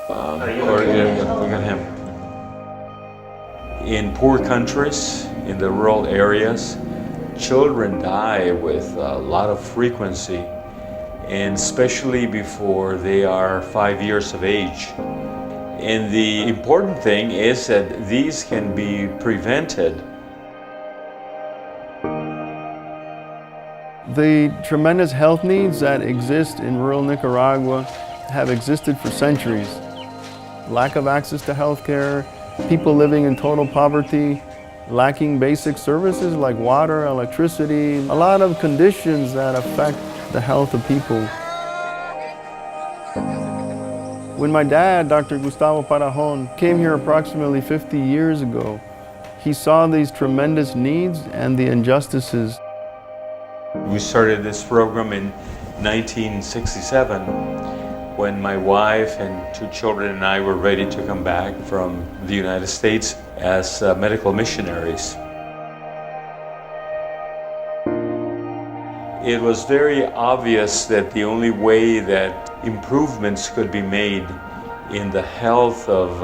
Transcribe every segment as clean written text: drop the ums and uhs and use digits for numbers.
Look at him. In poor countries, in the rural areas, children die with a lot of frequency, and especially before they are 5 years of age. And the important thing is that these can be prevented. The tremendous health needs that exist in rural Nicaragua have existed for centuries. Lack of access to health care, people living in total poverty, lacking basic services like water, electricity, a lot of conditions that affect the health of people. When my dad, Dr. Gustavo Parajon, came here approximately 50 years ago, he saw these tremendous needs and the injustices. We started this program in 1967 when my wife and 2 children and I were ready to come back from the United States as medical missionaries. It was very obvious that the only way that improvements could be made in the health of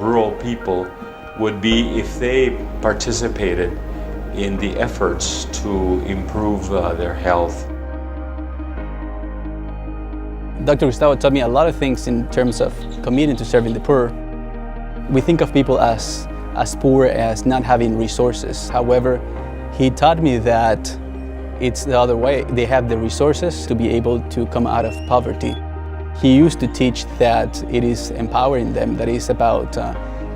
rural people would be if they participated in the efforts to improve their health. Dr. Gustavo taught me a lot of things in terms of committing to serving the poor. We think of people as poor as not having resources. However, he taught me that it's the other way. They have the resources to be able to come out of poverty. He used to teach that it is empowering them, that it's about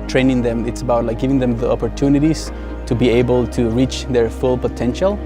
training them, it's about like giving them the opportunities to be able to reach their full potential.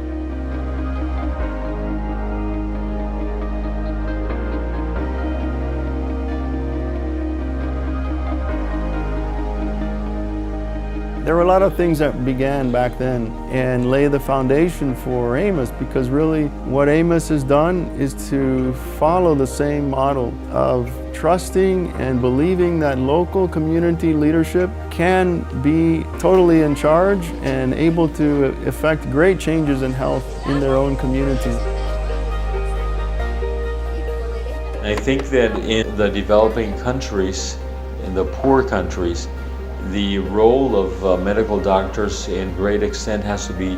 There were a lot of things that began back then and lay the foundation for AMOS, because really what AMOS has done is to follow the same model of trusting and believing that local community leadership can be totally in charge and able to effect great changes in health in their own communities. I think that in the developing countries, in the poor countries, the role of medical doctors in great extent has to be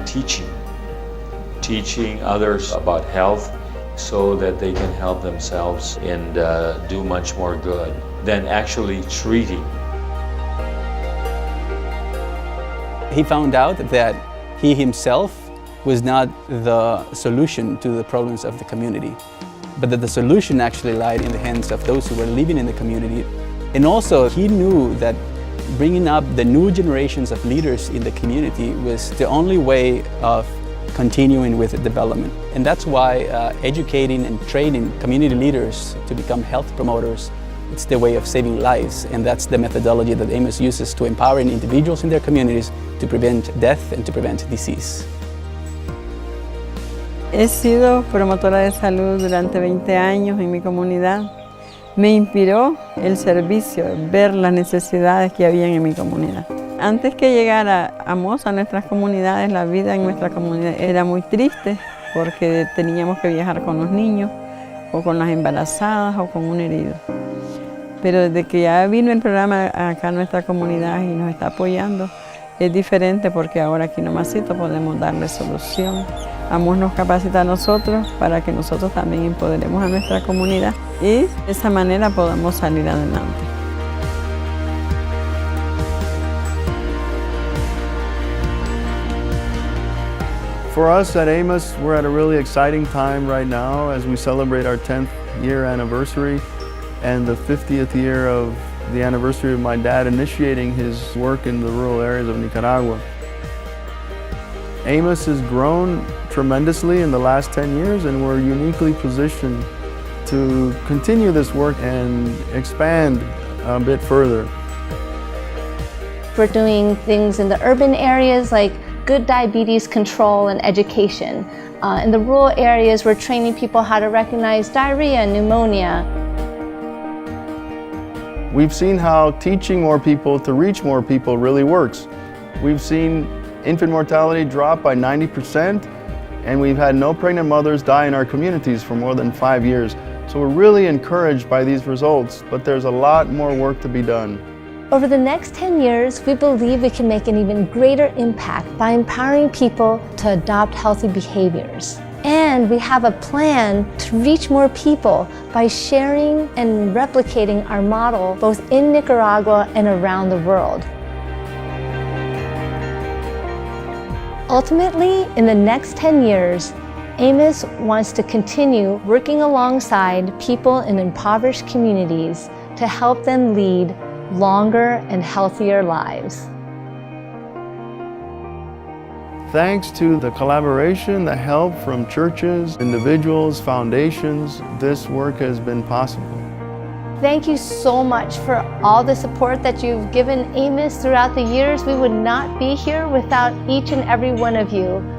teaching others about health so that they can help themselves and do much more good than actually treating. He found out that he himself was not the solution to the problems of the community, but that the solution actually lied in the hands of those who were living in the community. And also, he knew that bringing up the new generations of leaders in the community was the only way of continuing with development. And that's why educating and training community leaders to become health promoters, it's the way of saving lives. And that's the methodology that AMOS uses to empower individuals in their communities to prevent death and to prevent disease. He sido promotora de salud durante 20 años en mi comunidad. Me inspiró el servicio, ver las necesidades que había en mi comunidad. Antes que llegara AMOS a nuestras comunidades, la vida en nuestra comunidad era muy triste porque teníamos que viajar con los niños o con las embarazadas o con un herido. Pero desde que ya vino el programa acá a nuestra comunidad y nos está apoyando, es diferente porque ahora aquí nomasito podemos darle solución. AMOS nos capacita a nosotros para que nosotros también empoderemos a nuestra comunidad y de esa manera podamos salir adelante. For us at AMOS, we're at a really exciting time right now as we celebrate our 10th year anniversary and the 50th year of the anniversary of my dad initiating his work in the rural areas of Nicaragua. AMOS has grown tremendously in the last 10 years, and we're uniquely positioned to continue this work and expand a bit further. We're doing things in the urban areas like good diabetes control and education. In the rural areas, we're training people how to recognize diarrhea and pneumonia. We've seen how teaching more people to reach more people really works. We've seen infant mortality drop by 90%, and we've had no pregnant mothers die in our communities for more than 5 years. So we're really encouraged by these results, but there's a lot more work to be done. Over the next 10 years, we believe we can make an even greater impact by empowering people to adopt healthy behaviors. And we have a plan to reach more people by sharing and replicating our model both in Nicaragua and around the world. Ultimately, in the next 10 years, AMOS wants to continue working alongside people in impoverished communities to help them lead longer and healthier lives. Thanks to the collaboration, the help from churches, individuals, foundations, this work has been possible. Thank you so much for all the support that you've given AMOS throughout the years. We would not be here without each and every one of you.